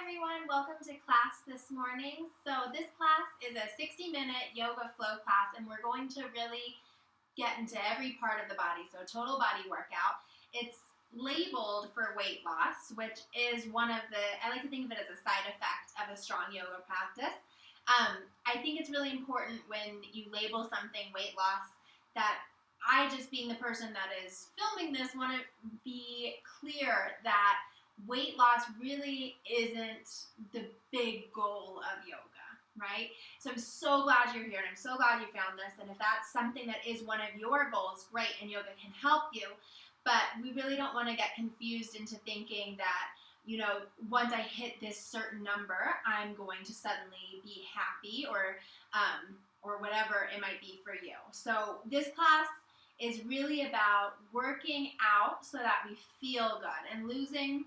everyone, welcome to class this morning. So this class is a 60-minute yoga flow class, and we're going to really get into every part of the body, so total body workout. It's labeled for weight loss, which is one of the, I like to think of it as a side effect of a strong yoga practice. I think it's really important when you label something weight loss that I, just being the person that is filming this, want to be clear that weight loss really isn't the big goal of yoga, right? So I'm so glad you're here, and I'm so glad you found this, and if that's something that is one of your goals, great, and yoga can help you, but we really don't want to get confused into thinking that, you know, once I hit this certain number, I'm going to suddenly be happy or whatever it might be for you. So this class is really about working out so that we feel good and losing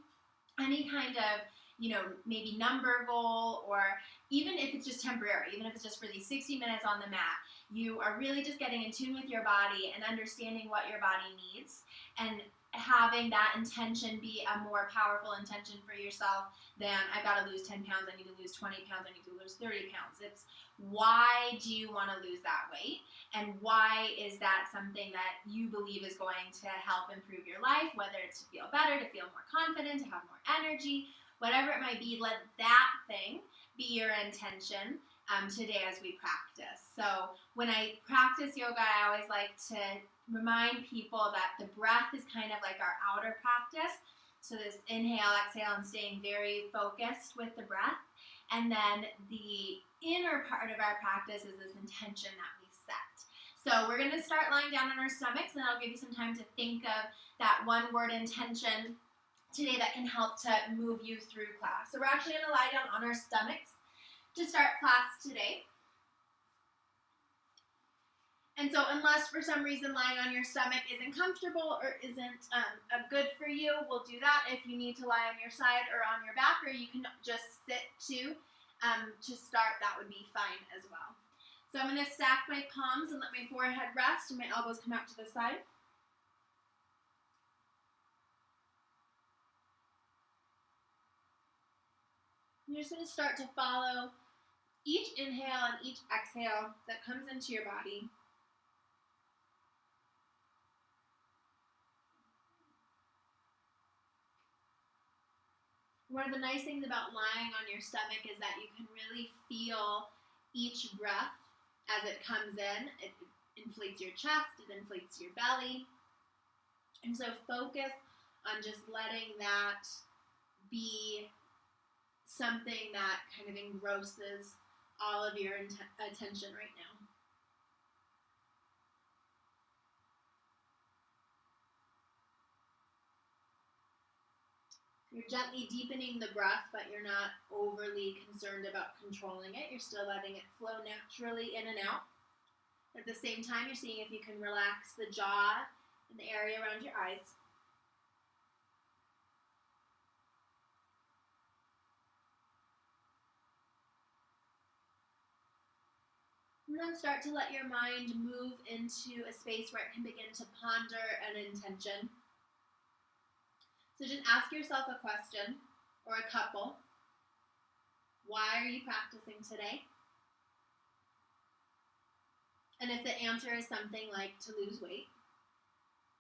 any kind of, you know, maybe number goal, or even if it's just temporary, even if it's just for these 60 minutes on the mat, you are really just getting in tune with your body and understanding what your body needs and having that intention be a more powerful intention for yourself than I've got to lose 10 pounds, I need to lose 20 pounds, I need to lose 30 pounds. It's why do you want to lose that weight, and why is that something that you believe is going to help improve your life, whether it's to feel better, to feel more confident, to have more energy, whatever it might be. Let that thing be your intention today as we practice. So when I practice yoga, I always like to remind people that the breath is kind of like our outer practice. So this inhale, exhale, and staying very focused with the breath. And then the inner part of our practice is this intention that we set. So we're going to start lying down on our stomachs, and I'll give you some time to think of that one word intention today that can help to move you through class. So we're actually going to lie down on our stomachs to start class today. And so unless for some reason lying on your stomach isn't comfortable or isn't good for you, we'll do that. If you need to lie on your side or on your back, or you can just sit to start, that would be fine as well. So I'm going to stack my palms and let my forehead rest and my elbows come out to the side. You're just going to start to follow each inhale and each exhale that comes into your body. One of the nice things about lying on your stomach is that you can really feel each breath as it comes in. It inflates your chest, it inflates your belly. And so focus on just letting that be something that kind of engrosses all of your attention right now. You're gently deepening the breath, but you're not overly concerned about controlling it. You're still letting it flow naturally in and out. At the same time, you're seeing if you can relax the jaw and the area around your eyes. And then start to let your mind move into a space where it can begin to ponder an intention. So just ask yourself a question, or a couple. Why are you practicing today? And if the answer is something like to lose weight,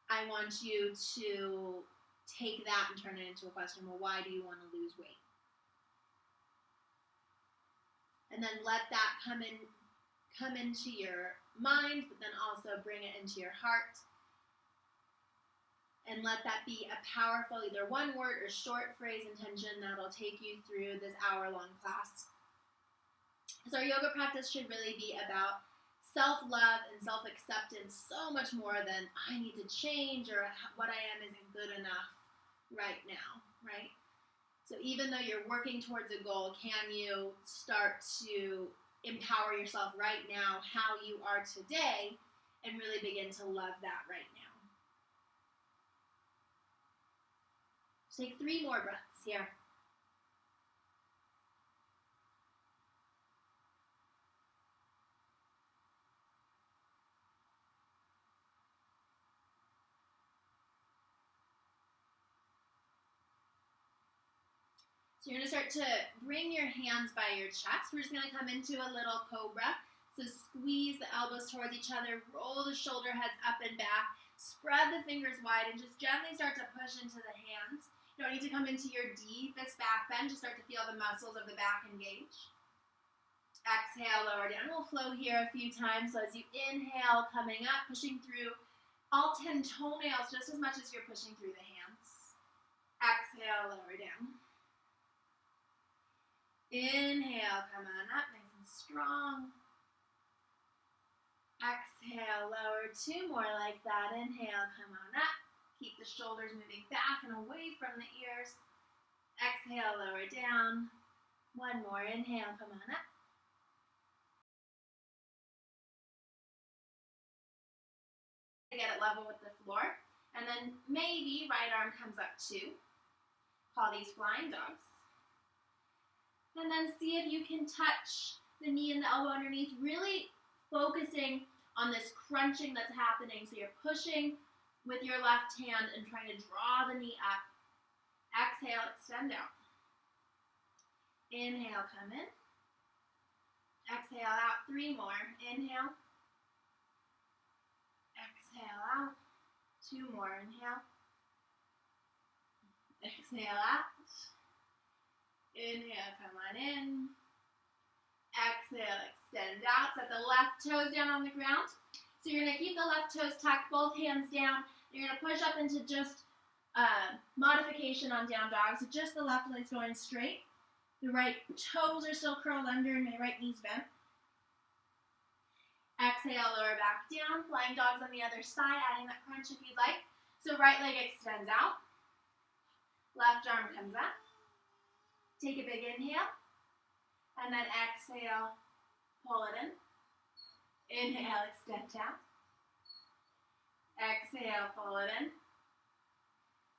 I want you to take that and turn it into a question. Well, why do you want to lose weight? And then let that come into your mind, but then also bring it into your heart. And let that be a powerful, either one word or short phrase intention that'll take you through this hour-long class. So our yoga practice should really be about self-love and self-acceptance, so much more than I need to change or what I am isn't good enough right now, right? So even though you're working towards a goal, can you start to empower yourself right now, how you are today, and really begin to love that right now? Take 3 more breaths here. So you're going to start to bring your hands by your chest. We're just going to come into a little cobra. So squeeze the elbows towards each other, roll the shoulder heads up and back, spread the fingers wide, and just gently start to push into the hands. You don't need to come into your deepest back bend. Just start to feel the muscles of the back engage. Exhale, lower down. We'll flow here a few times. So as you inhale, coming up, pushing through all 10 toenails just as much as you're pushing through the hands. Exhale, lower down. Inhale, come on up, nice and strong. Exhale, lower, 2 more like that. Inhale, come on up. Keep the shoulders moving back and away from the ears. Exhale, lower down. 1 more, inhale, come on up. Get it level with the floor. And then maybe right arm comes up too. Call these flying dogs. And then see if you can touch the knee and the elbow underneath, really focusing on this crunching that's happening. So you're pushing with your left hand and trying to draw the knee up. Exhale, extend out. Inhale, come in. Exhale out, 3 more. Inhale. Exhale out. 2 more, inhale. Exhale out. Inhale, come on in. Exhale, extend out. Set the left toes down on the ground. So you're going to keep the left toes tucked, both hands down. You're going to push up into just modification on down dog. So just the left leg's going straight. The right toes are still curled under and my right knee's bent. Exhale, lower back down. Flying dogs on the other side, adding that crunch if you'd like. So right leg extends out. Left arm comes up. Take a big inhale. And then exhale, pull it in. Inhale, extend out. Exhale, pull it in.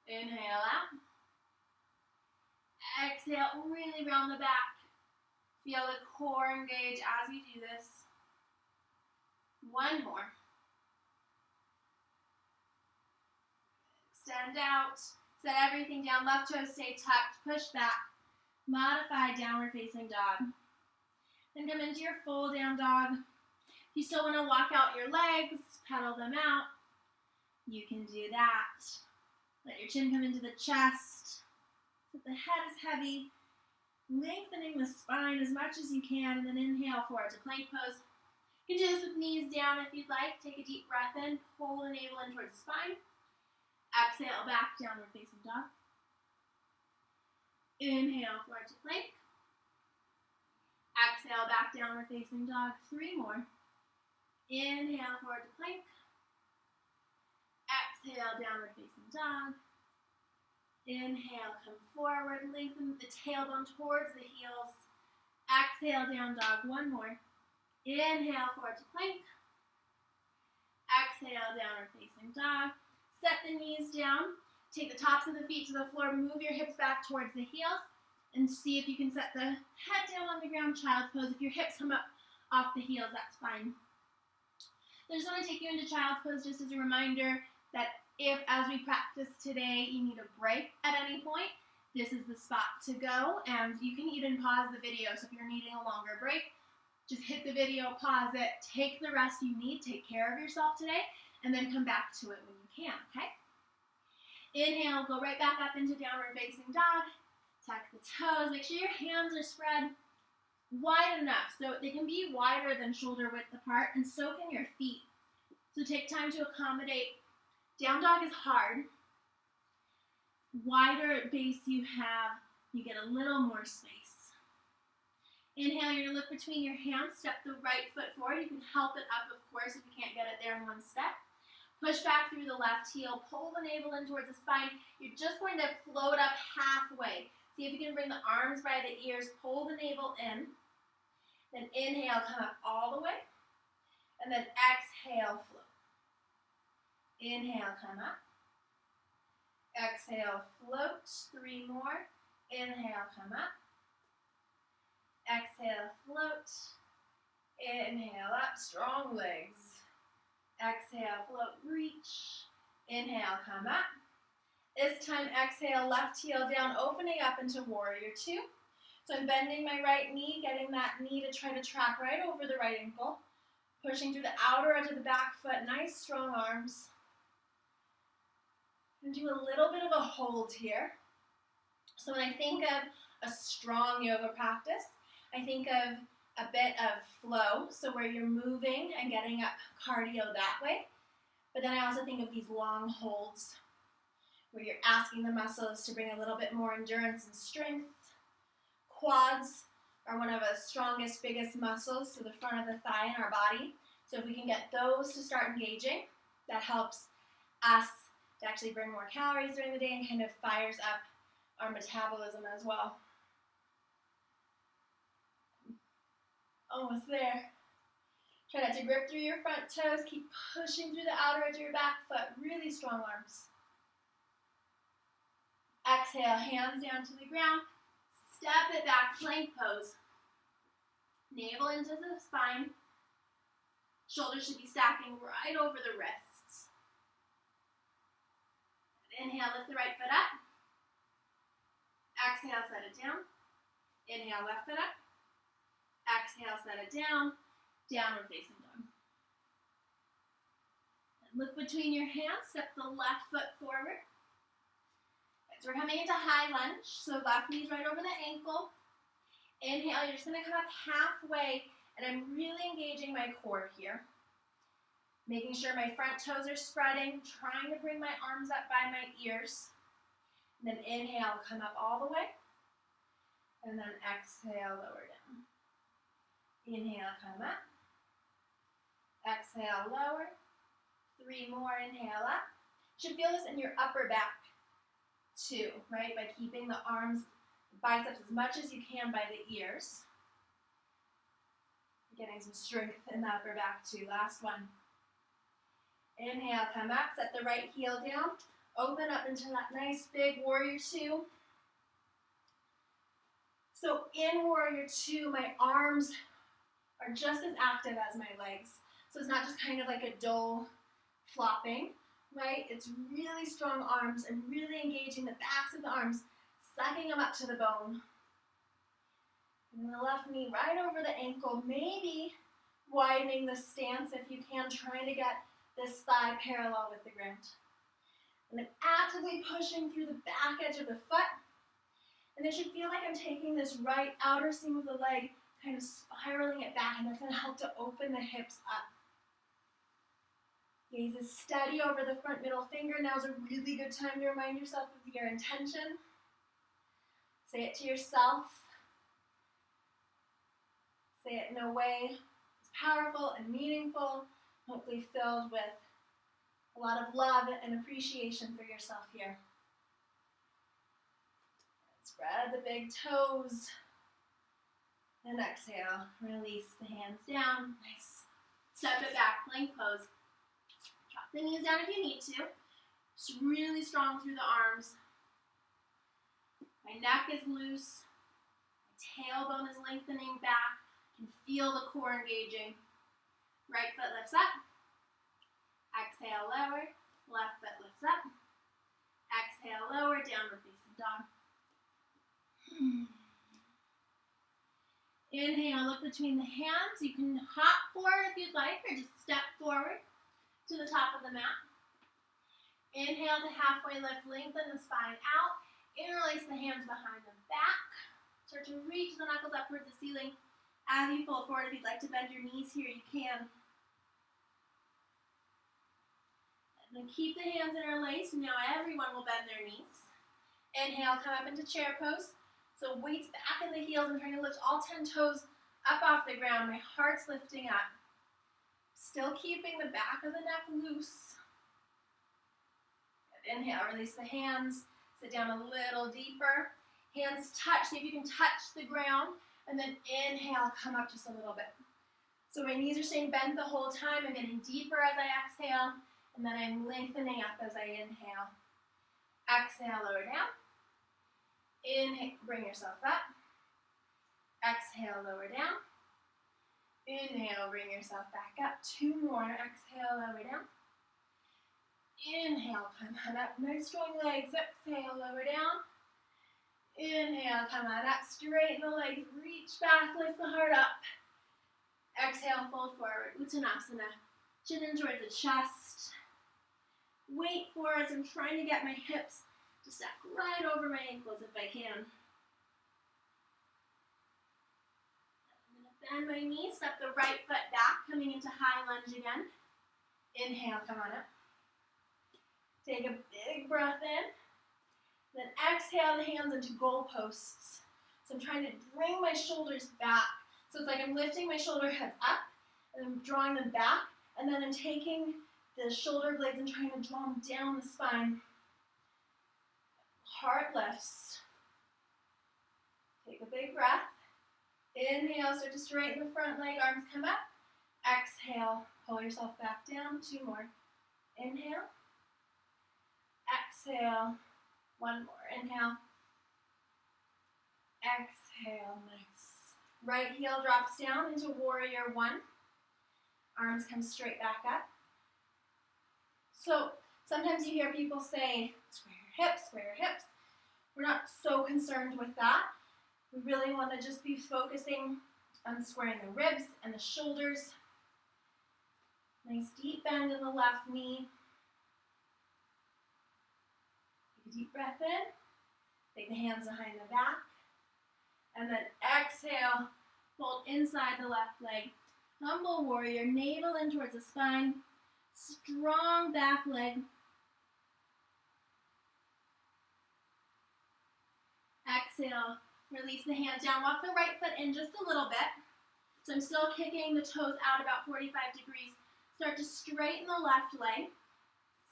Inhale out. Exhale, really round the back. Feel the core engage as you do this. 1 more. Extend out. Set everything down. Left toes stay tucked. Push back. Modify downward facing dog. Then come into your full down dog. If you still want to walk out your legs, pedal them out, you can do that. Let your chin come into the chest. So the head is heavy. Lengthening the spine as much as you can, and then inhale forward to plank pose. You can do this with knees down if you'd like. Take a deep breath in. Pull the navel in towards the spine. Exhale back, downward facing dog. Inhale, forward to plank. Exhale, back, downward facing dog. 3 more. Inhale, forward to plank. Exhale, downward facing dog. Inhale, come forward. Lengthen the tailbone towards the heels. Exhale, down dog. 1 more. Inhale, forward to plank. Exhale, downward facing dog. Set the knees down. Take the tops of the feet to the floor, move your hips back towards the heels, and see if you can set the head down on the ground, child's pose. If your hips come up off the heels, that's fine. I just want to take you into child's pose just as a reminder that if, as we practice today, you need a break at any point, this is the spot to go, and you can even pause the video. So if you're needing a longer break, just hit the video, pause it, take the rest you need, take care of yourself today, and then come back to it when you can, okay? Inhale, go right back up into downward facing dog. Tuck the toes. Make sure your hands are spread wide enough so they can be wider than shoulder width apart, and so can your feet. So take time to accommodate. Down dog is hard. Wider base you have, you get a little more space. Inhale, you're going to look between your hands. Step the right foot forward. You can help it up, of course, if you can't get it there in one step. Push back through the left heel, pull the navel in towards the spine. You're just going to float up halfway. See if you can bring the arms by the ears, pull the navel in. Then inhale, come up all the way. And then exhale, float. Inhale, come up. Exhale, float. 3 more. Inhale, come up. Exhale, float. Inhale, up. Strong legs. Exhale, float, reach. Inhale, come up. This time, exhale, left heel down, opening up into warrior two. So I'm bending my right knee, getting that knee to try to track right over the right ankle. Pushing through the outer edge of the back foot, nice strong arms. And do a little bit of a hold here. So when I think of a strong yoga practice, I think of a bit of flow, so where you're moving and getting up cardio that way. But then I also think of these long holds, where you're asking the muscles to bring a little bit more endurance and strength. Quads are one of the strongest, biggest muscles, so the front of the thigh in our body. So if we can get those to start engaging, that helps us to actually burn more calories during the day and kind of fires up our metabolism as well. Almost there. Try not to grip through your front toes. Keep pushing through the outer edge of your back foot. Really strong arms. Exhale, hands down to the ground. Step it back, plank pose. Navel into the spine. Shoulders should be stacking right over the wrists. Inhale, lift the right foot up. Exhale, set it down. Inhale, left foot up. Exhale, set it down. Downward facing dog. And look between your hands. Step the left foot forward. So we're coming into high lunge. So left knee's right over the ankle. Inhale, you're just going to come up halfway. And I'm really engaging my core here. Making sure my front toes are spreading. Trying to bring my arms up by my ears. And then inhale, come up all the way. And then exhale, lower down. Inhale, come up. Exhale, lower. 3 more, inhale up. You should feel this in your upper back too, right? By keeping the arms, biceps as much as you can by the ears. Getting some strength in the upper back too. Last one. Inhale, come up, set the right heel down. Open up into that nice big warrior two. So in warrior two, my arms are just as active as my legs. So it's not just kind of like a dull flopping, right? It's really strong arms and really engaging the backs of the arms, sucking them up to the bone. And the left knee right over the ankle, maybe widening the stance if you can, trying to get this thigh parallel with the ground. And then actively pushing through the back edge of the foot. And it should feel like I'm taking this right outer seam of the leg, kind of spiraling it back, and that's going to help to open the hips up. Gaze is steady over the front middle finger. Now is a really good time to remind yourself of your intention. Say it to yourself. Say it in a way that's powerful and meaningful, hopefully filled with a lot of love and appreciation for yourself here. Spread the big toes. And exhale. Release the hands down. Nice. Step it back, plank pose. Drop the knees down if you need to. Just really strong through the arms. My neck is loose. My tailbone is lengthening back. You can feel the core engaging. Right foot lifts up. Exhale, lower. Left foot lifts up. Exhale, lower. Downward facing dog. Inhale, look between the hands. You can hop forward if you'd like, or just step forward to the top of the mat. Inhale to halfway lift, lengthen the spine out. Interlace the hands behind the back. Start to reach the knuckles up towards the ceiling. As you fold forward, if you'd like to bend your knees here, you can. And then keep the hands interlaced. Now everyone will bend their knees. Inhale, come up into chair pose. So weights back in the heels. I'm trying to lift all 10 toes up off the ground. My heart's lifting up. Still keeping the back of the neck loose. Good. Inhale, release the hands. Sit down a little deeper. Hands touch. See if you can touch the ground. And then inhale, come up just a little bit. So my knees are staying bent the whole time. I'm getting deeper as I exhale. And then I'm lengthening up as I inhale. Exhale, lower down. Inhale, bring yourself up. Exhale, lower down. Inhale, bring yourself back up. 2 more. Exhale, lower down. Inhale, come on up. Nice strong legs. Exhale, lower down. Inhale, come on up. Straighten the legs. Reach back. Lift the heart up. Exhale, fold forward. Uttanasana. Chin in towards the chest. Weight forwards. I'm trying to get my hips to stack right over my ankles if I can. I'm going to bend my knees. Step the right foot back. Coming into high lunge again. Inhale, come on up. Take a big breath in. Then exhale the hands into goalposts. So I'm trying to bring my shoulders back. So it's like I'm lifting my shoulder heads up, and I'm drawing them back, and then I'm taking the shoulder blades and trying to draw them down the spine. Heart lifts. Take a big breath. Inhale, start to straighten the front leg, arms come up. Exhale, pull yourself back down. 2 more. Inhale. Exhale. 1 more. Inhale. Exhale. Nice. Right heel drops down into warrior 1. Arms come straight back up. So sometimes you hear people say, square your hips, square your hips. We're not so concerned with that. We really want to just be focusing on squaring the ribs and the shoulders. Nice deep bend in the left knee. Take a deep breath in. Take the hands behind the back. And then exhale, fold inside the left leg. Humble warrior, navel in towards the spine. Strong back leg. Exhale, release the hands down. Walk the right foot in just a little bit. So I'm still kicking the toes out about 45 degrees. Start to straighten the left leg.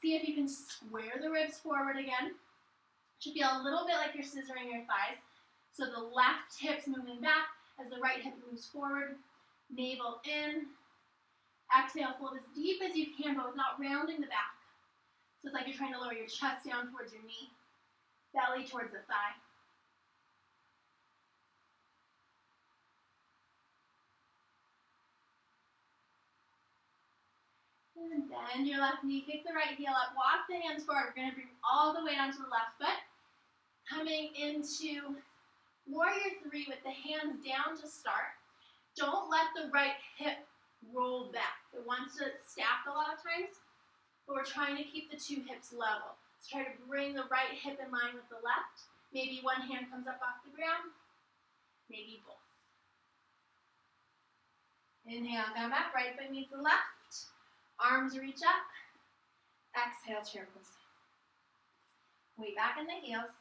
See if you can square the ribs forward again. Should feel a little bit like you're scissoring your thighs. So the left hip's moving back as the right hip moves forward. Navel in. Exhale, fold as deep as you can, but without rounding the back. So it's like you're trying to lower your chest down towards your knee. Belly towards the thigh. And bend your left knee, kick the right heel up, walk the hands forward. We're going to bring all the weight onto the left foot. Coming into warrior 3 with the hands down to start. Don't let the right hip roll back. It wants to stack a lot of times, but we're trying to keep the 2 hips level. So try to bring the right hip in line with the left. Maybe one hand comes up off the ground, maybe both. Inhale, come up, right foot meets the left. Arms reach up. Exhale, chair pose. Weight back in the heels.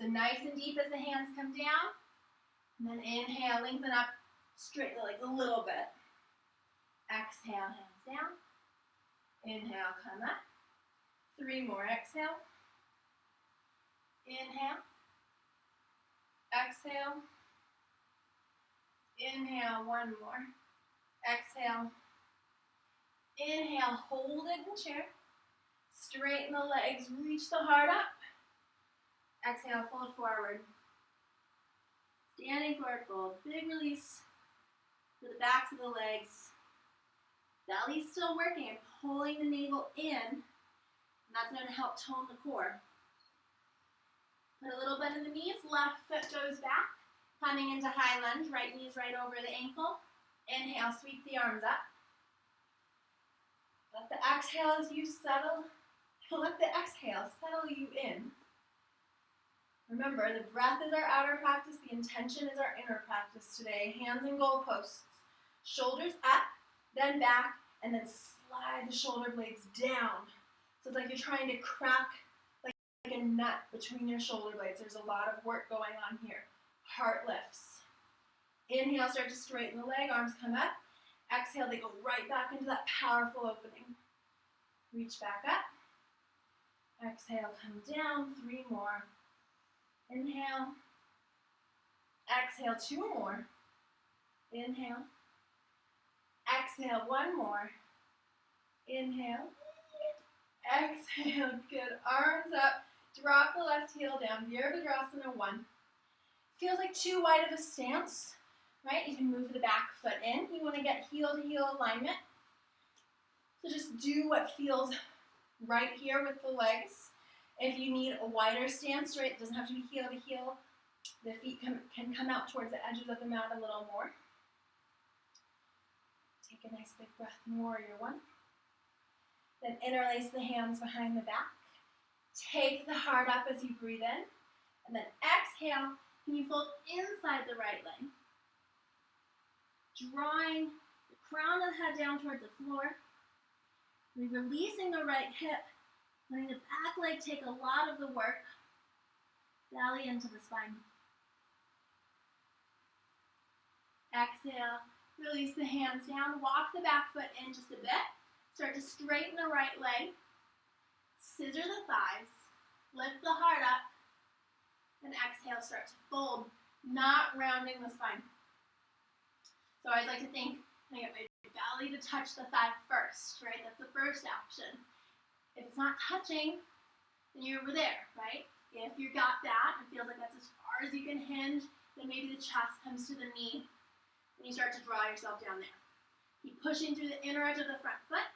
So nice and deep as the hands come down. And then inhale, lengthen up, straighten the legs a little bit. Exhale, hands down. Inhale, come up. 3 more, exhale. Inhale. Exhale. Inhale, 1 more. Exhale. Inhale, hold it in chair. Straighten the legs, reach the heart up. Exhale, fold forward. Standing forward fold. Big release to the backs of the legs. Belly's still working. I'm pulling the navel in, and that's going to help tone the core. Put a little bend in the knees. Left foot goes back. Coming into high lunge. Right knee's right over the ankle. Inhale, sweep the arms up. Let the exhale as you settle. Let the exhale settle you in. Remember, the breath is our outer practice. The intention is our inner practice today. Hands and goalposts. Shoulders up, then back, and then slide the shoulder blades down. So it's like you're trying to crack like a nut between your shoulder blades. There's a lot of work going on here. Heart lifts. Inhale, start to straighten the leg. Arms come up. Exhale, they go right back into that powerful opening. Reach back up. Exhale, come down. 3 more. Inhale. Exhale, 2 more. Inhale. Exhale, 1 more. Inhale. Exhale, good. Arms up. Drop the left heel down. Virabhadrasana 1. Feels like too wide of a stance, right? You can move the back foot in. You want to get heel to heel alignment. So just do what feels right here with the legs. If you need a wider stance, right, it doesn't have to be heel to heel. The feet can come out towards the edges of the mat a little more. Take a nice big breath in warrior one. Then interlace the hands behind the back. Take the heart up as you breathe in. And then exhale, can you fold inside the right leg? Drawing the crown of the head down towards the floor. Releasing the right hip, letting the back leg take a lot of the work. Belly into the spine. Exhale, release the hands down. Walk the back foot in just a bit. Start to straighten the right leg. Scissor the thighs. Lift the heart up. And exhale, start to fold, not rounding the spine. So I always like to think, I get my belly to touch the thigh first, right? That's the first action. If it's not touching, then you're over there, right? If you got that, it feels like that's as far as you can hinge, then maybe the chest comes to the knee, and you start to draw yourself down there. Keep pushing through the inner edge of the front foot.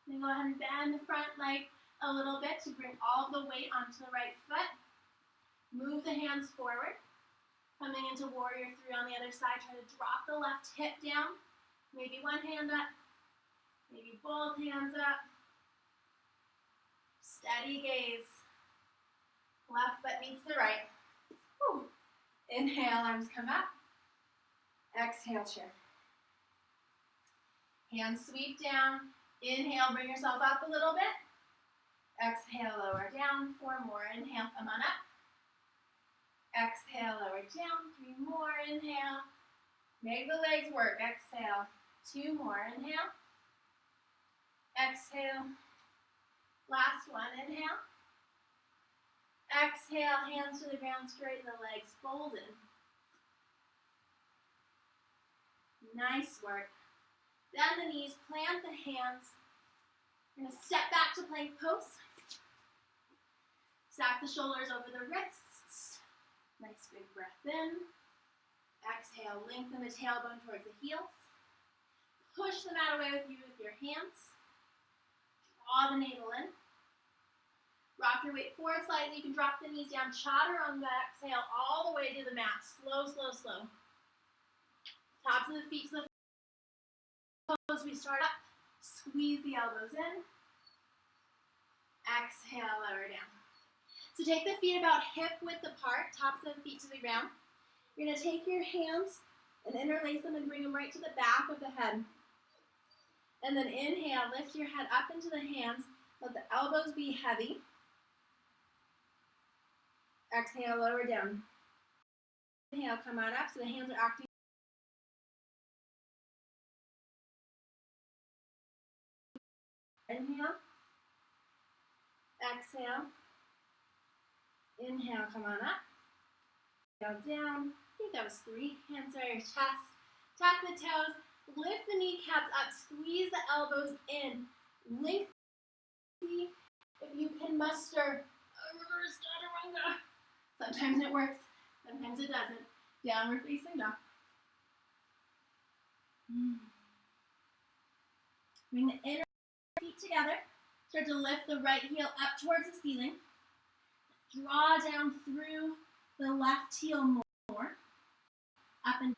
Then go ahead and bend the front leg a little bit to bring all of the weight onto the right foot. Move the hands forward. Coming into warrior three on the other side, try to drop the left hip down. Maybe one hand up, maybe both hands up. Steady gaze. Left foot meets the right. Whew. Inhale, arms come up. Exhale, chair. Hands sweep down. Inhale, bring yourself up a little bit. Exhale, lower down. 4 more. Inhale, come on up. Exhale, lower down. 3 more. Inhale. Make the legs work. Exhale. 2 more. Inhale. Exhale. Last one. Inhale. Exhale. Hands to the ground. Straighten the legs. Folded. Nice work. Bend the knees. Plant the hands. We're going to step back to plank pose. Stack the shoulders over the wrists. Nice big breath in. Exhale, lengthen the tailbone towards the heels. Push the mat away with you with your hands. Draw the navel in. Rock your weight forward slightly. You can drop the knees down. Chaturanga. Exhale all the way to the mat. Slow, slow, slow. Tops of the feet to the pose. We start up. Squeeze the elbows in. Exhale, lower down. So take the feet about hip width apart, tops of the feet to the ground. You're going to take your hands and interlace them and bring them right to the back of the head. And then inhale, lift your head up into the hands. Let the elbows be heavy. Exhale, lower down. Inhale, come on up so the hands are acting. Inhale. Exhale. Inhale, come on up. Inhale down. I think that was 3. Hands on your chest. Tuck the toes. Lift the kneecaps up. Squeeze the elbows in. Lengthen if you can muster a reverse chaturanga. Sometimes it works. Sometimes it doesn't. Downward facing dog. Bring the inner feet together. Start to lift the right heel up towards the ceiling. Draw down through the left heel more. Up and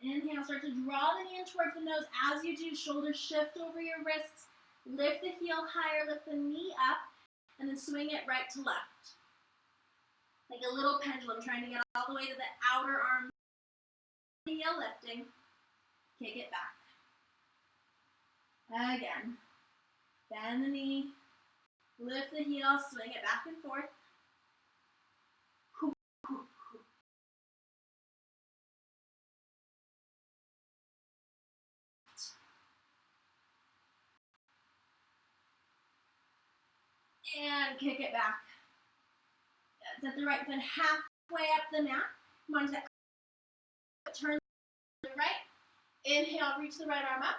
inhale. Start to draw the knee in towards the nose. As you do, shoulders shift over your wrists. Lift the heel higher. Lift the knee up. And then swing it right to left. Like a little pendulum, trying to get all the way to the outer arm. Heel lifting. Kick it back. Again. Bend the knee. Lift the heel, swing it back and forth. And kick it back. Set the right foot halfway up the mat. Come on to the turn to the right. Inhale, reach the right arm up.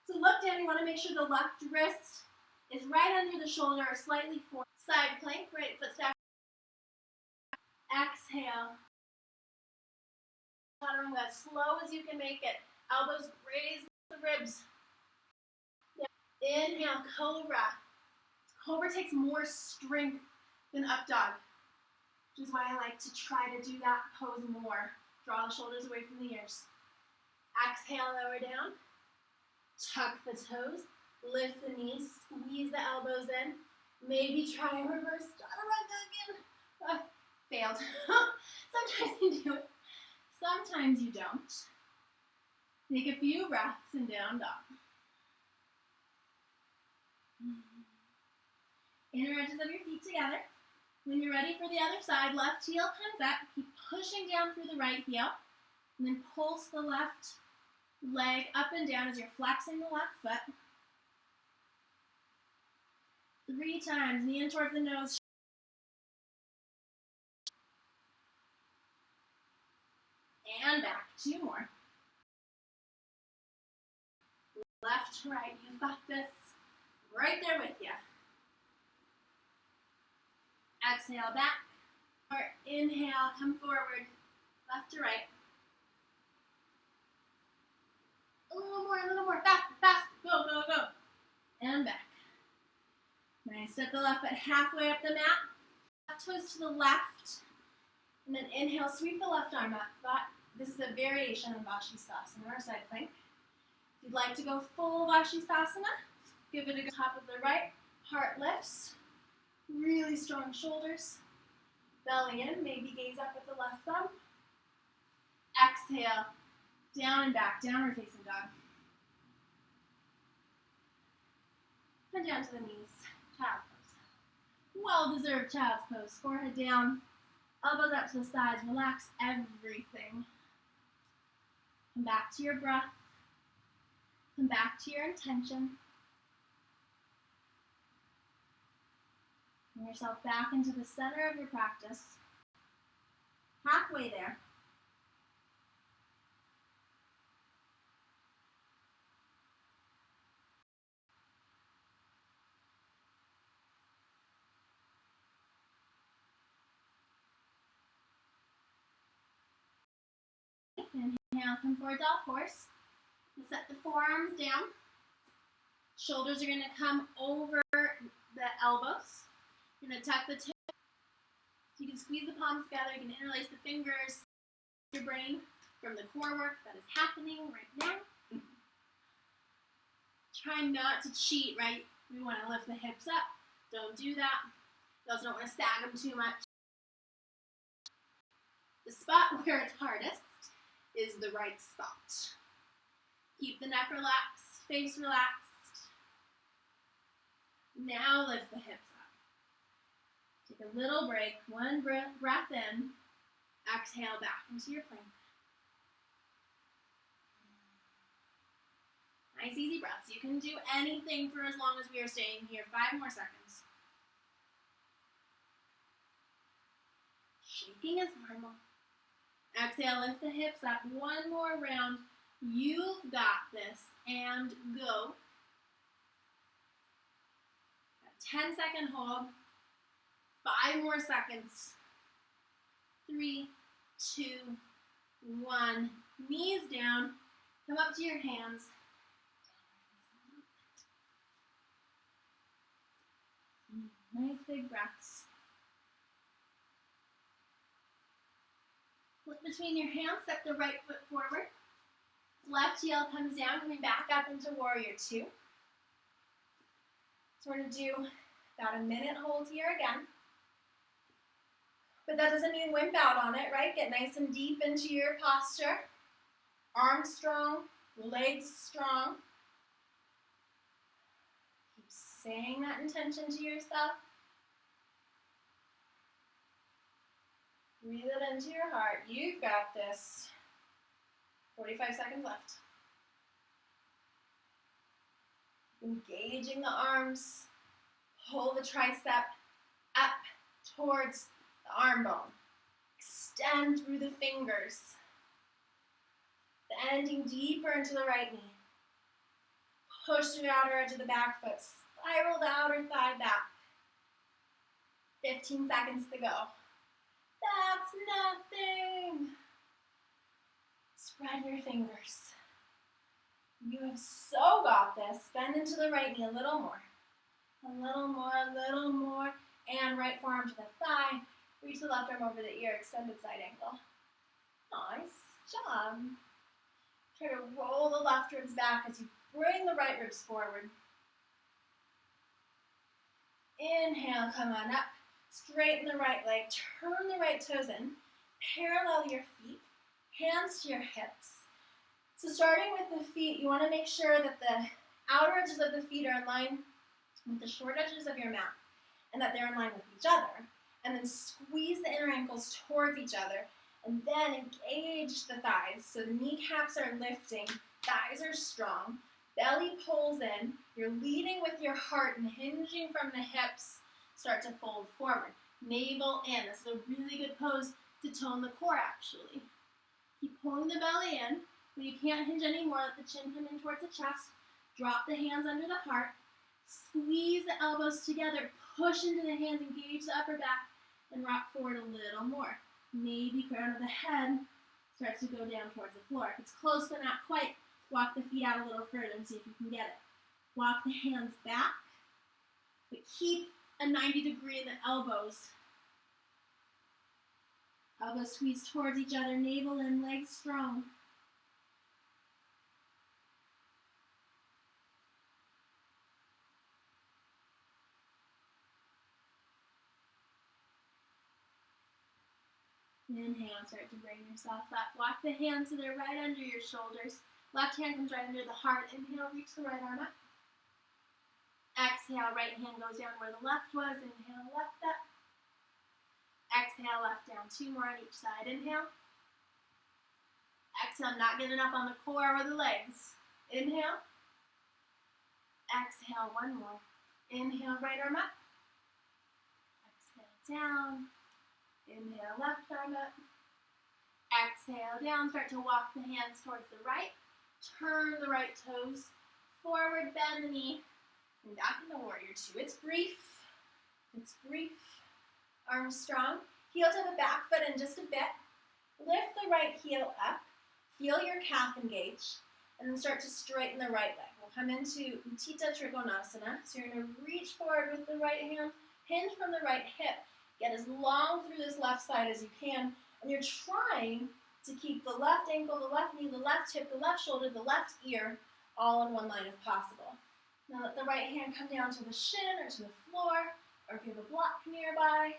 So look down, you want to make sure the left wrist is right under the shoulder or slightly forward. Side plank, right foot stack. Exhale. Chaturanga as slow as you can make it. Elbows raise the ribs. Inhale, cobra. Cobra takes more strength than up dog, which is why I like to try to do that pose more. Draw the shoulders away from the ears. Exhale, lower down. Tuck the toes. Lift the knees. Squeeze the elbows in. Maybe try a reverse chaturanga again. Failed. Sometimes you do it. Sometimes you don't. Take a few breaths and down dog. Inner edges of your feet together. When you're ready for the other side, left heel comes up. Keep pushing down through the right heel. And then pulse the left leg up and down as you're flexing the left foot. 3 times. Knee in towards the nose. And back. 2 more. Left to right. You've got this. Right there with you. Exhale back. Or inhale, come forward. Left to right. A little more. Fast, fast. Go, go, go. And back. Nice. Step the left foot halfway up the mat. Left toes to the left. And then inhale, sweep the left arm up. This is a variation of Vashisthasana or side plank. If you'd like to go full Vashisthasana, give it a go. Top of the right. Heart lifts. Really strong shoulders. Belly in. Maybe gaze up with the left thumb. Exhale. Down and back. Downward facing dog. And down to the knees. Child's pose. Well-deserved child's pose. Forehead down. Elbows out to the sides. Relax everything. Come back to your breath. Come back to your intention. Bring yourself back into the center of your practice. Halfway there. Inhale, come forward to all fours. Set the forearms down. Shoulders are going to come over the elbows. You're going to tuck the toes. You can squeeze the palms together. You can interlace the fingers. Your brain from the core work that is happening right now. Try not to cheat, right? We want to lift the hips up. Don't do that. You also don't want to sag them too much. The spot where it's hardest is the right spot. Keep the neck relaxed, face relaxed. Now lift the hips up. Take a little break, 1 breath in. Exhale back into your plank. Nice easy breaths. You can do anything for as long as we are staying here. 5 more seconds. Shaking is normal. Exhale, lift the hips up. 1 more round. You've got this. And go. 10-second hold. 5 more seconds. 3, 2, 1. Knees down. Come up to your hands. Nice big breaths. Flip between your hands, step the right foot forward. Left heel comes down, coming back up into warrior 2. So we're going to do about a minute hold here again. But that doesn't mean wimp out on it, right? Get nice and deep into your posture. Arms strong, legs strong. Keep saying that intention to yourself. Breathe it into your heart. You've got this. 45 seconds left. Engaging the arms. Pull the tricep up towards the arm bone. Extend through the fingers. Bending deeper into the right knee. Push through the outer edge of the back foot. Spiral the outer thigh back. 15 seconds to go. That's nothing. Spread your fingers. You have so got this. Bend into the right knee a little more. A little more, a little more. And right forearm to the thigh. Reach the left arm over the ear, extended side angle. Nice job. Try to roll the left ribs back as you bring the right ribs forward. Inhale, come on up. Straighten the right leg. Turn the right toes in. Parallel your feet. Hands to your hips. So starting with the feet, you want to make sure that the outer edges of the feet are in line with the short edges of your mat and that they're in line with each other. And then squeeze the inner ankles towards each other and then engage the thighs. So the kneecaps are lifting, thighs are strong, belly pulls in, you're leading with your heart and hinging from the hips, start to fold forward. Navel in. This is a really good pose to tone the core actually. Keep pulling the belly in. When you can't hinge anymore, let the chin come in towards the chest. Drop the hands under the heart. Squeeze the elbows together. Push into the hands, engage the upper back, and rock forward a little more. Maybe crown of the head starts to go down towards the floor. If it's close but not quite, walk the feet out a little further and see if you can get it. Walk the hands back, but keep a 90-degree in the elbows. Elbows squeeze towards each other, navel in, legs strong. Inhale, start to bring yourself up. Walk the hands so they're right under your shoulders. Left hand comes right under the heart. Inhale, reach the right arm up. Exhale, right hand goes down where the left was. Inhale, left up. Exhale, left down. 2 more on each side. Inhale. Exhale, not giving up on the core or the legs. Inhale. Exhale, 1 more. Inhale, right arm up. Exhale, down. Inhale, left arm up. Exhale, down. Start to walk the hands towards the right. Turn the right toes forward, bend the knee, and back into warrior 2. It's brief. It's brief. Arms strong. Heel to the back foot in just a bit. Lift the right heel up. Feel your calf engage. And then start to straighten the right leg. We'll come into Utthita Trikonasana. So you're going to reach forward with the right hand. Hinge from the right hip. Get as long through this left side as you can, and you're trying to keep the left ankle, the left knee, the left hip, the left shoulder, the left ear all in one line if possible. Now let the right hand come down to the shin or to the floor, or if you have a block nearby.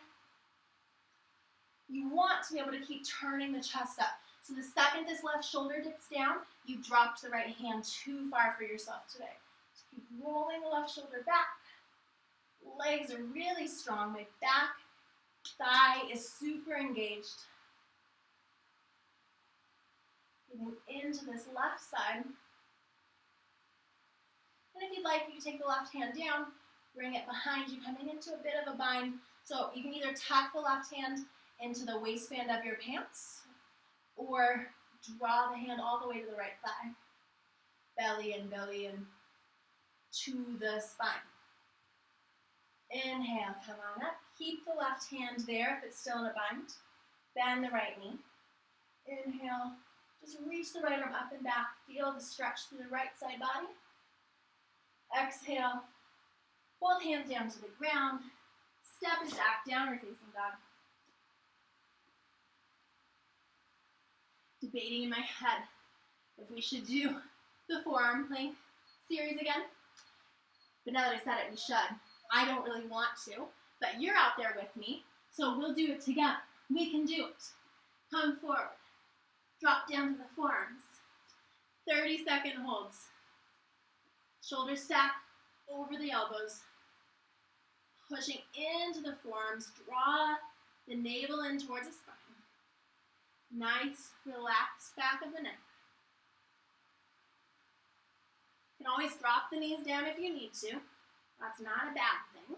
You want to be able to keep turning the chest up. So the second this left shoulder dips down, you've dropped the right hand too far for yourself today. So keep rolling the left shoulder back. Legs are really strong. My back thigh is super engaged. Moving into this left side. And if you'd like, you can take the left hand down, bring it behind you, coming into a bit of a bind. So you can either tuck the left hand into the waistband of your pants, or draw the hand all the way to the right thigh. Belly in to the spine. Inhale, come on up. Keep the left hand there if it's still in a bind. Bend the right knee. Inhale, just reach the right arm up and back. Feel the stretch through the right side body. Exhale, both hands down to the ground. Step it back, downward facing dog. Debating in my head if we should do the forearm plank series again. But now that I said it, we should. I don't really want to, but you're out there with me, so we'll do it together. We can do it. Come forward. Drop down to the forearms. 30-second holds. Shoulders stack over the elbows. Pushing into the forearms. Draw the navel in towards the spine. Nice, relaxed back of the neck. You can always drop the knees down if you need to. That's not a bad thing.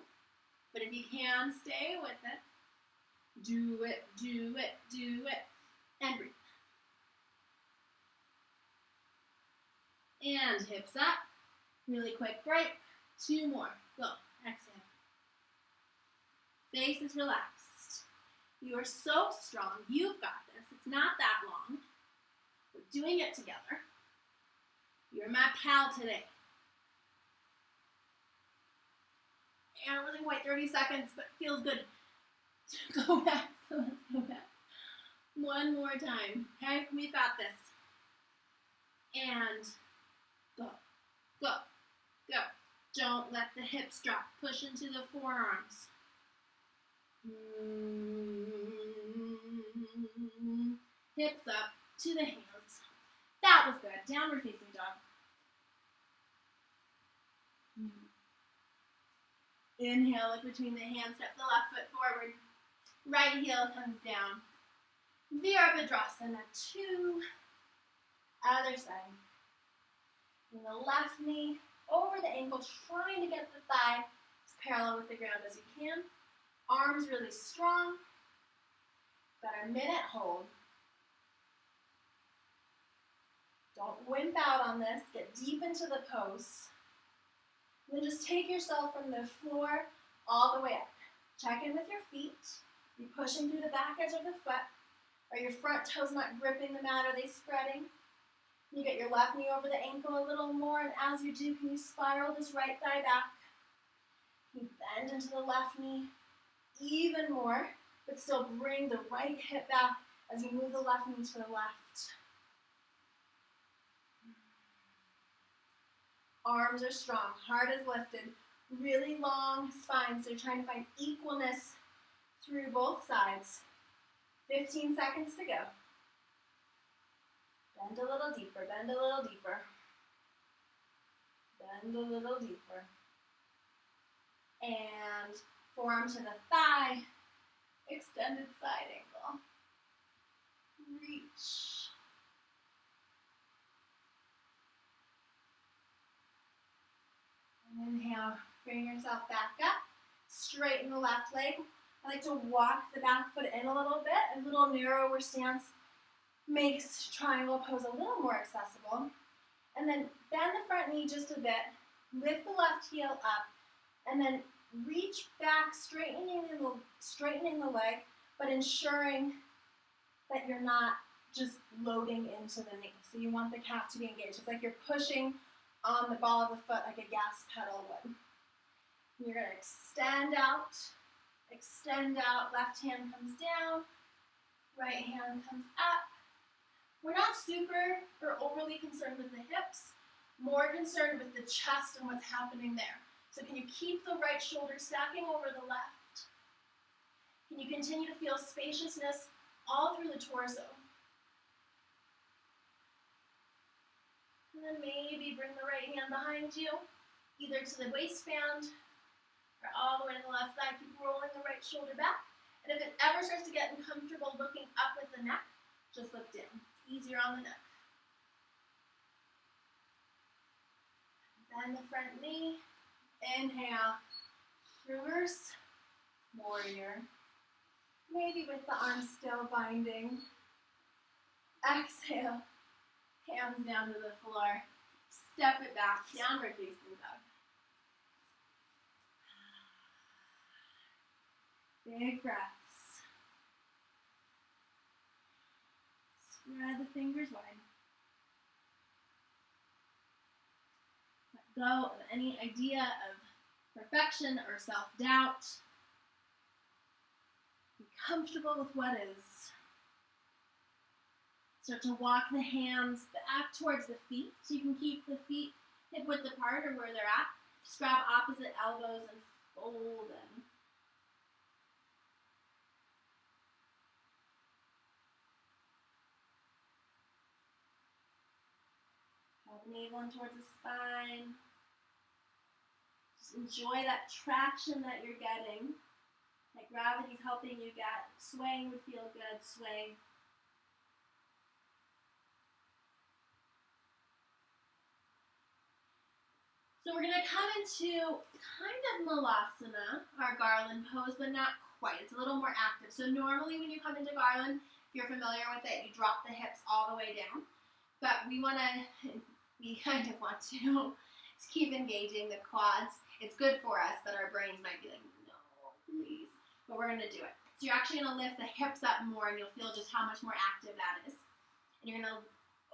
But if you can, stay with it. Do it, do it, do it. And breathe. And hips up. Really quick break. 2 more. Go. Exhale. Face is relaxed. You are so strong. You've got this. It's not that long. We're doing it together. You're my pal today. And it wasn't quite 30 seconds, but it feels good. Go back. So let's go back. One more time. Okay, we've got this. And go, go, go. Don't let the hips drop. Push into the forearms. Hips up to the hands. That was good. Downward facing dog. Inhale, look between the hands, step the left foot forward. Right heel comes down. Virabhadrasana 2. Other side. And the left knee over the ankle, trying to get the thigh as parallel with the ground as you can. Arms really strong. Got our minute hold. Don't wimp out on this. Get deep into the pose. And then just take yourself from the floor all the way up. Check in with your feet. You're pushing through the back edge of the foot. Are your front toes not gripping the mat? Are they spreading? You get your left knee over the ankle a little more, and as you do, can you spiral this right thigh back? You bend into the left knee even more, but still bring the right hip back as you move the left knee to the left. Arms are strong, heart is lifted, really long spine, so you're trying to find equalness through both sides. 15 seconds to go. Bend a little deeper, bend a little deeper. Bend a little deeper. And forearm to the thigh, extended side angle. Reach. Inhale, bring yourself back up. Straighten the left leg. I like to walk the back foot in a little bit. A little narrower stance makes triangle pose a little more accessible. And then bend the front knee just a bit. Lift the left heel up. And then reach back, straightening the leg, but ensuring that you're not just loading into the knee. So you want the calf to be engaged. It's like you're pushing on the ball of the foot like a gas pedal would. You're going to extend out, left hand comes down, right hand comes up. We're not super or overly concerned with the hips, more concerned with the chest and what's happening there. So can you keep the right shoulder stacking over the left? Can you continue to feel spaciousness all through the torso? And then maybe bring the right hand behind you, either to the waistband or all the way to the left thigh. Keep rolling the right shoulder back. And if it ever starts to get uncomfortable looking up with the neck, just look down. It's easier on the neck. Bend the front knee. Inhale. Reverse warrior. Maybe with the arms still binding. Exhale. Hands down to the floor. Step it back. Downward facing dog. Big breaths. Spread the fingers wide. Let go of any idea of perfection or self-doubt. Be comfortable with what is. Start to walk the hands back towards the feet, so you can keep the feet hip-width apart or where they're at. Just grab opposite elbows and fold in. Draw the navel in towards the spine. Just enjoy that traction that you're getting. That gravity's helping you get. Swaying would feel good, sway. So we're going to come into kind of malasana, our garland pose, but not quite. It's a little more active. So normally when you come into garland, if you're familiar with it, you drop the hips all the way down. But we kind of want to keep engaging the quads. It's good for us, but our brains might be like, no, please. But we're going to do it. So you're actually going to lift the hips up more, and you'll feel just how much more active that is. And you're going to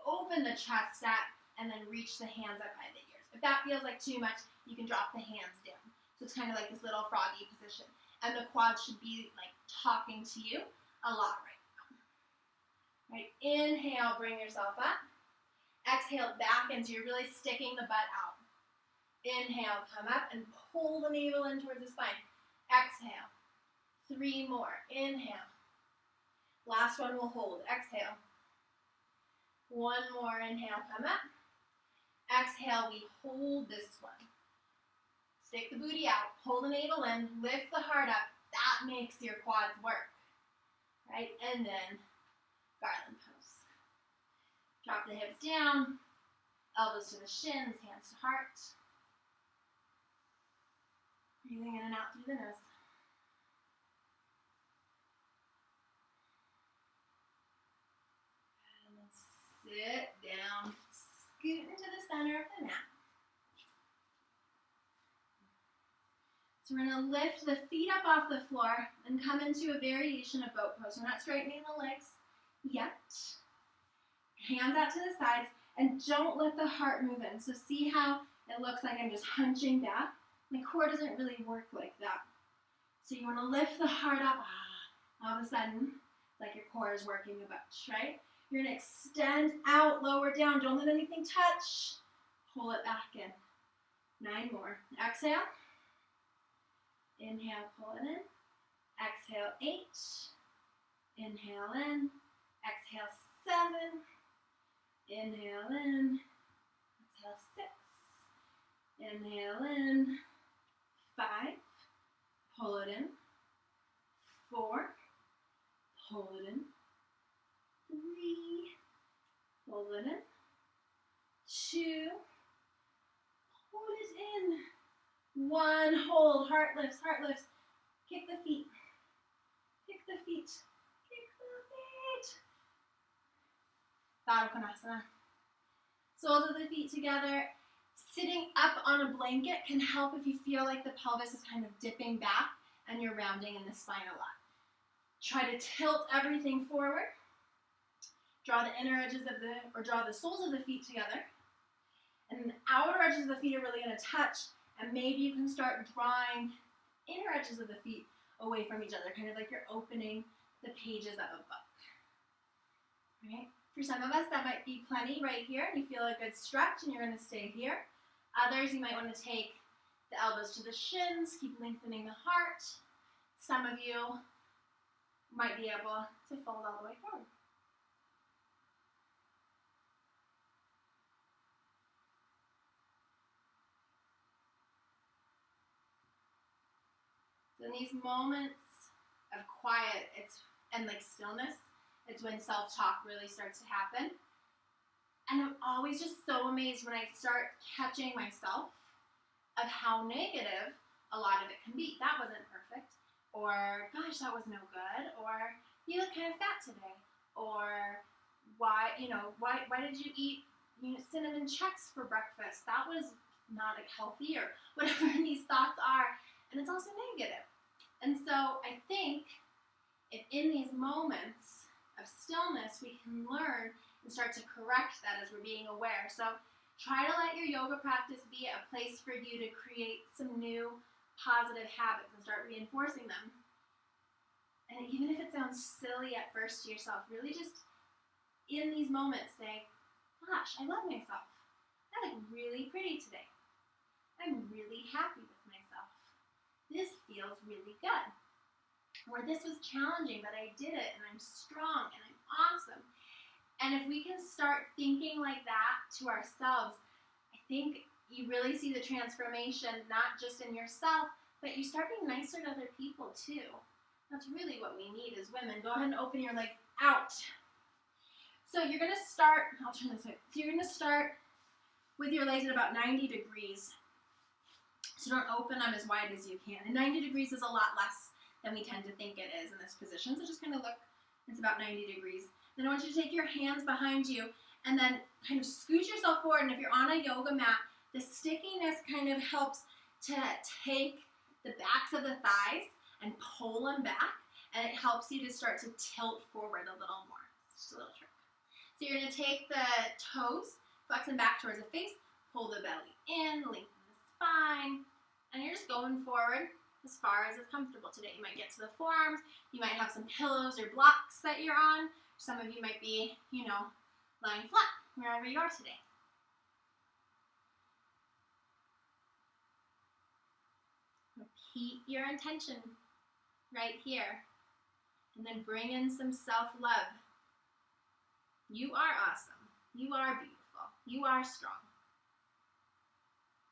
open the chest. That and then reach the hands up by the ears. If that feels like too much, you can drop the hands down. So it's kind of like this little froggy position. And the quads should be like talking to you a lot right now. Right, inhale, bring yourself up. Exhale, back into you're really sticking the butt out. Inhale, come up and pull the navel in towards the spine. Exhale. 3 more. Inhale. Last one will hold. Exhale. 1 more. Inhale, come up. Exhale, we hold this one. Stick the booty out. Pull the navel in. Lift the heart up. That makes your quads work. Right? And then garland pose. Drop the hips down. Elbows to the shins, hands to heart. Breathing in and out through the nose. And then sit down, scoot into the center of the mat. So we're going to lift the feet up off the floor and come into a variation of boat pose. We're not straightening the legs yet. Hands out to the sides, and don't let the heart move in. So see how it looks like I'm just hunching back? My core doesn't really work like that. So you want to lift the heart up. All of a sudden, like your core is working a bunch, right? You're going to extend out, lower down. Don't let anything touch. Pull it back in. 9 more. Exhale. Inhale, pull it in. Exhale, 8. Inhale in. Exhale, 7. Inhale in. Exhale, 6. Inhale in. 5. Pull it in. 4. Pull it in. 3. Pull it in. 2. Pull it in. 1. Hold. Heart lifts. Heart lifts. Kick the feet. Kick the feet. Kick the feet. Tadasana Konasana. Soles of the feet together. Sitting up on a blanket can help if you feel like the pelvis is kind of dipping back and you're rounding in the spine a lot. Try to tilt everything forward. Draw the inner edges of draw the soles of the feet together. And the outer edges of the feet are really going to touch, and maybe you can start drawing inner edges of the feet away from each other, kind of like you're opening the pages of a book. Right? For some of us, that might be plenty right here, and you feel a good stretch, and you're going to stay here. Others, you might want to take the elbows to the shins, keep lengthening the heart. Some of you might be able to fold all the way forward. So in these moments of quiet and like stillness, it's when self-talk really starts to happen. And I'm always just so amazed when I start catching myself of how negative a lot of it can be. That wasn't perfect. Or, gosh, that was no good. Or, you look kind of fat today. Or, why did you eat cinnamon Chex for breakfast? That was not healthy, or whatever these thoughts are. And it's also negative. And so I think if in these moments of stillness, we can learn and start to correct that as we're being aware. So try to let your yoga practice be a place for you to create some new positive habits and start reinforcing them. And even if it sounds silly at first to yourself, really just in these moments say, gosh, I love myself. I look really pretty today. I'm really happy with myself. This feels really good. Or this was challenging, but I did it, and I'm strong, and I'm awesome. And if we can start thinking like that to ourselves, I think you really see the transformation, not just in yourself, but you start being nicer to other people too. That's really what we need as women. Go ahead and open your legs out. So you're going to start, I'll turn this way. So you're going to start with your legs at about 90 degrees. So don't open them as wide as you can. And 90 degrees is a lot less than we tend to think it is in this position. So just kind of look, it's about 90 degrees. Then I want you to take your hands behind you and then kind of scoot yourself forward. And if you're on a yoga mat, the stickiness kind of helps to take the backs of the thighs and pull them back. And it helps you to start to tilt forward a little more. It's just a little trick. So you're going to take the toes Flexing back towards the face, pull the belly in, lengthen the spine, and you're just going forward as far as it's comfortable today. You might get to the forearms, you might have some pillows or blocks that you're on. Some of you might be, lying flat wherever you are today. Repeat your intention right here, and then bring in some self-love. You are awesome. You are beautiful. You are strong.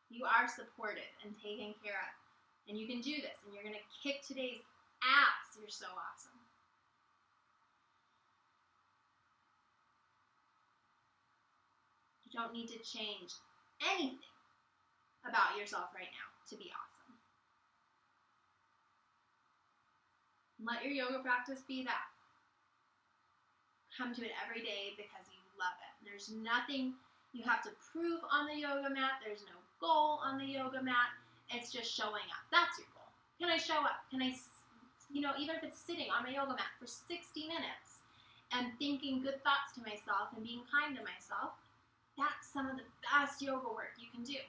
You are supported and taken care of. And you can do this, and you're going to kick today's ass. You're so awesome. You don't need to change anything about yourself right now to be awesome. Let your yoga practice be that. Come to it every day because you love it. There's nothing you have to prove on the yoga mat. There's no goal on the yoga mat. It's just showing up. That's your goal. Can I show up? Can I, even if it's sitting on my yoga mat for 60 minutes and thinking good thoughts to myself and being kind to myself, that's some of the best yoga work you can do.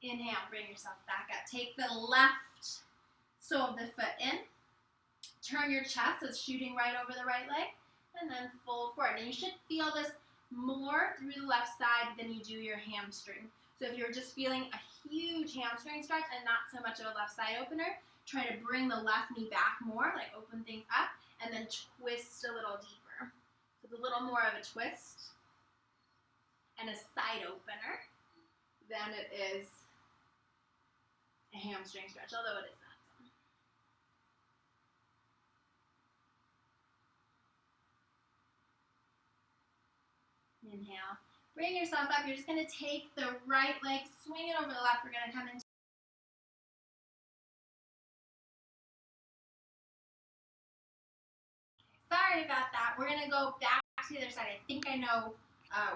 Inhale, bring yourself back up. Take the left sole of the foot in. Turn your chest, so it's shooting right over the right leg, and then fold forward. And you should feel this more through the left side than you do your hamstring. So if you're just feeling a huge hamstring stretch and not so much of a left side opener, try to bring the left knee back more, like open things up, and then twist a little deeper. So it's a little more of a twist and a side opener than it is a hamstring stretch, although it is that. Inhale. Bring yourself up. You're just going to take the right leg, swing it over the left. We're going to come into sorry about that. We're going to go back to the other side. I think I know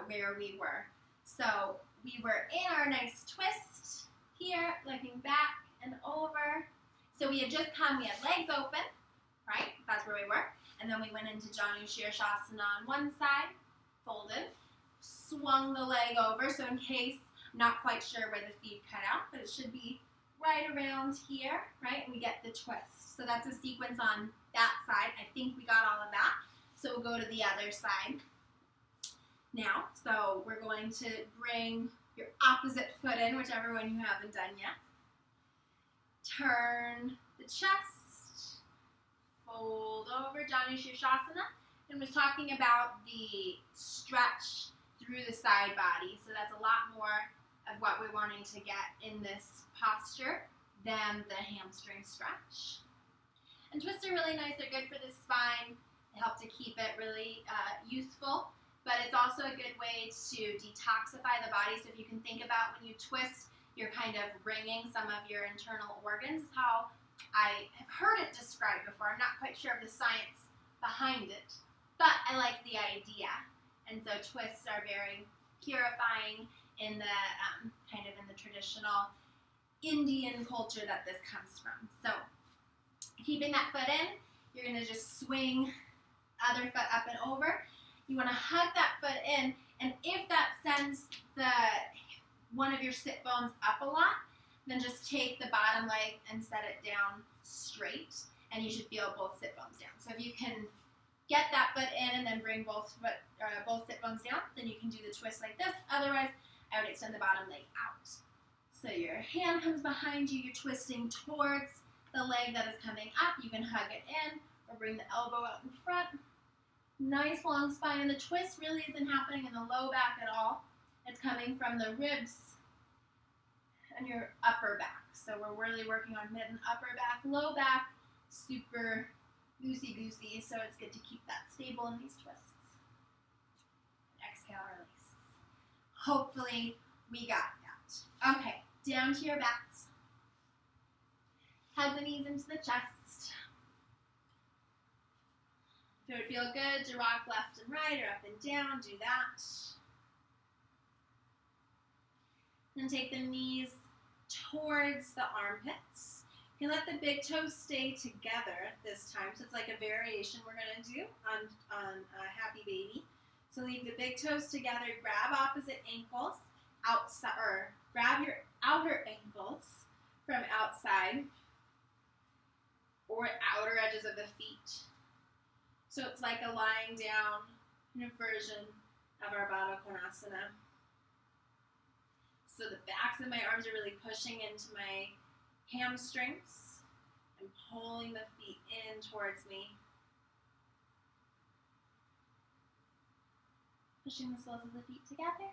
where we were. So we were in our nice twist here, looking back and over. So we had just come, we had legs open, right? That's where we were. And then we went into Janu Shirshasana on one side, folded, swung the leg over. So in case I'm not quite sure where the feet cut out, but it should be right around here, right? And we get the twist. So that's a sequence on that side. I think we got all of that. So we'll go to the other side now. So we're going to bring your opposite foot in, whichever one you haven't done yet. Turn the chest, fold over, Janu Shirshasana, and was talking about the stretch through the side body. So that's a lot more of what we're wanting to get in this posture than the hamstring stretch. And twists are really nice. They're good for the spine. They help to keep it really youthful, but it's also a good way to detoxify the body. So if you can think about when you twist, you're kind of wringing some of your internal organs. Is how I have heard it described before. I'm not quite sure of the science behind it, but I like the idea. And so twists are very purifying in the kind of in the traditional Indian culture that this comes from. So keeping that foot in, you're going to just swing other foot up and over. You want to hug that foot in, and if that sends one of your sit bones up a lot, then just take the bottom leg and set it down straight, and you should feel both sit bones down. So if you can get that foot in and then bring both sit bones down, then you can do the twist like this. Otherwise, I would extend the bottom leg out. So your hand comes behind you, you're twisting towards the leg that is coming up. You can hug it in or bring the elbow out in front. Nice long spine, and the twist really isn't happening in the low back at all. It's coming from the ribs and your upper back. So we're really working on mid and upper back, low back, super loosey-goosey, so it's good to keep that stable in these twists. Exhale, release. Hopefully we got that. Okay, down to your backs. Hug the knees into the chest. If it would feel good to rock left and right or up and down, do that. Then take the knees towards the armpits. You can let the big toes stay together this time. So it's like a variation we're going to do on Happy Baby. So leave the big toes together, grab opposite ankles, outside, or grab your outer ankles from outside or outer edges of the feet. So it's like a lying down kind of version of our Baddha Konasana. So the backs of my arms are really pushing into my hamstrings and pulling the feet in towards me. Pushing the soles of the feet together.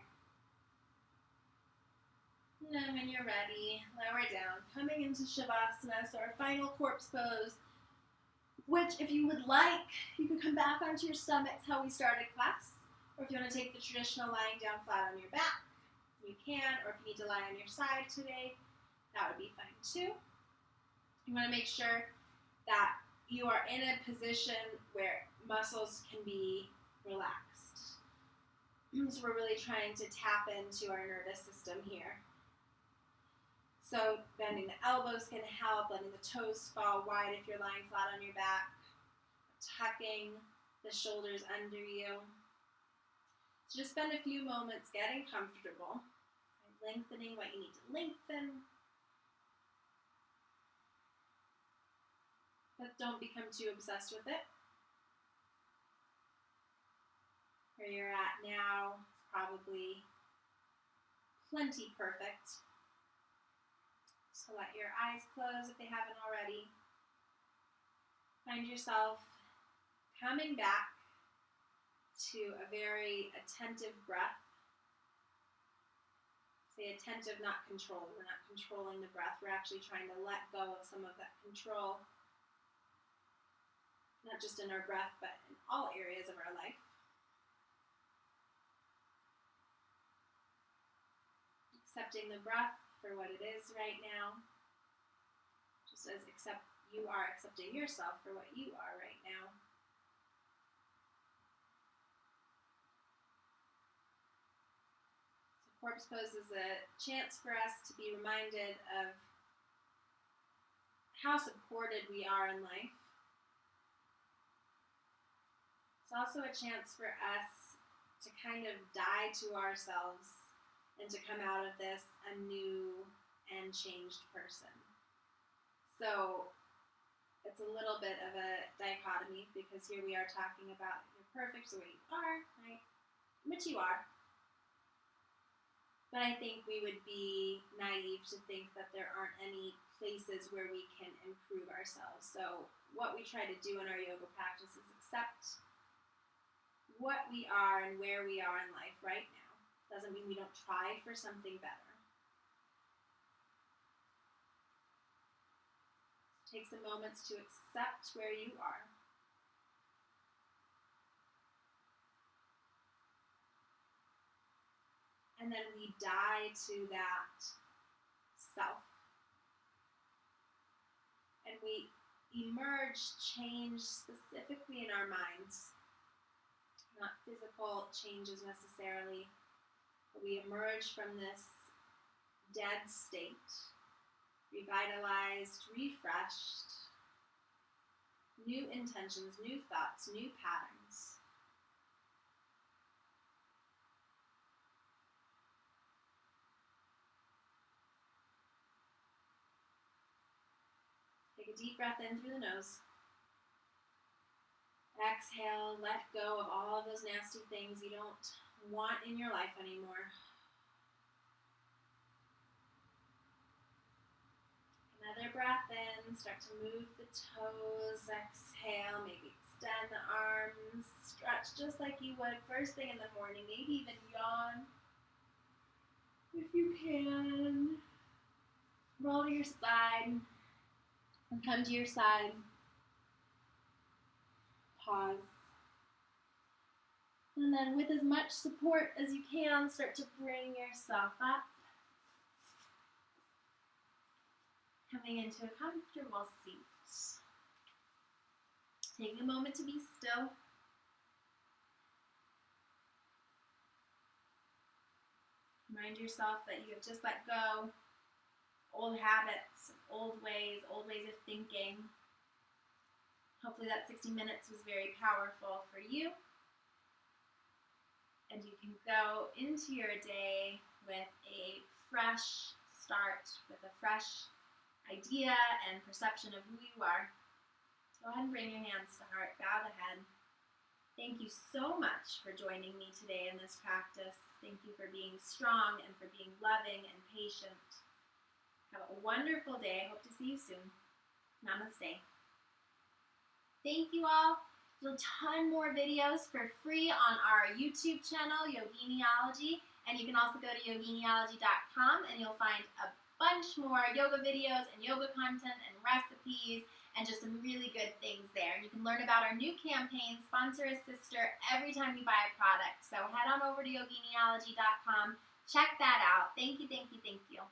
And then when you're ready, lower down, coming into Shavasana, so our final corpse pose, which if you would like, you can come back onto your stomachs how we started class, or if you want to take the traditional lying down flat on your back, you can, or if you need to lie on your side today, that would be fine too. You want to make sure that you are in a position where muscles can be relaxed. So we're really trying to tap into our nervous system here. So bending the elbows can help, letting the toes fall wide if you're lying flat on your back, tucking the shoulders under you. So just spend a few moments getting comfortable, lengthening what you need to lengthen, but don't become too obsessed with it. Where you're at now is probably plenty perfect. So let your eyes close if they haven't already. Find yourself coming back to a very attentive breath. Say attentive, not controlled. We're not controlling the breath. We're actually trying to let go of some of that control. Not just in our breath, but in all areas of our life. Accepting the breath for what it is right now, just as you are accepting yourself for what you are right now. So corpse pose is a chance for us to be reminded of how supported we are in life. It's also a chance for us to kind of die to ourselves and to come out of this a new and changed person. So it's a little bit of a dichotomy, because here we are talking about you're perfect the way you are, right? Which you are. But I think we would be naive to think that there aren't any places where we can improve ourselves. So what we try to do in our yoga practice is accept what we are and where we are in life right now. Doesn't mean we don't try for something better. Take some moments to accept where you are. And then we die to that self. And we emerge change specifically in our minds. Not physical changes necessarily. We emerge from this dead state, revitalized, refreshed, new intentions, new thoughts, new patterns. Take a deep breath in through the nose. Exhale, let go of all of those nasty things you don't want in your life anymore. Another breath in, start to move the toes, exhale, maybe extend the arms, stretch just like you would first thing in the morning, maybe even yawn if you can. Roll to your side and come to your side. Pause. And then with as much support as you can, start to bring yourself up. Coming into a comfortable seat. Take a moment to be still. Remind yourself that you have just let go old habits, old ways of thinking. Hopefully that 60 minutes was very powerful for you. go into your day with a fresh start, with a fresh idea and perception of who you are. Go ahead and bring your hands to heart, bow the head. Thank you so much for joining me today in this practice. Thank you for being strong and for being loving and patient. Have a wonderful day. I hope to see you soon. Namaste. Thank you all. There's a ton more videos for free on our YouTube channel, Yoginiology, and you can also go to yoginiology.com and you'll find a bunch more yoga videos and yoga content and recipes and just some really good things there. And you can learn about our new campaign, Sponsor a Sister, every time you buy a product. So head on over to yoginiology.com. Check that out. Thank you, thank you, thank you.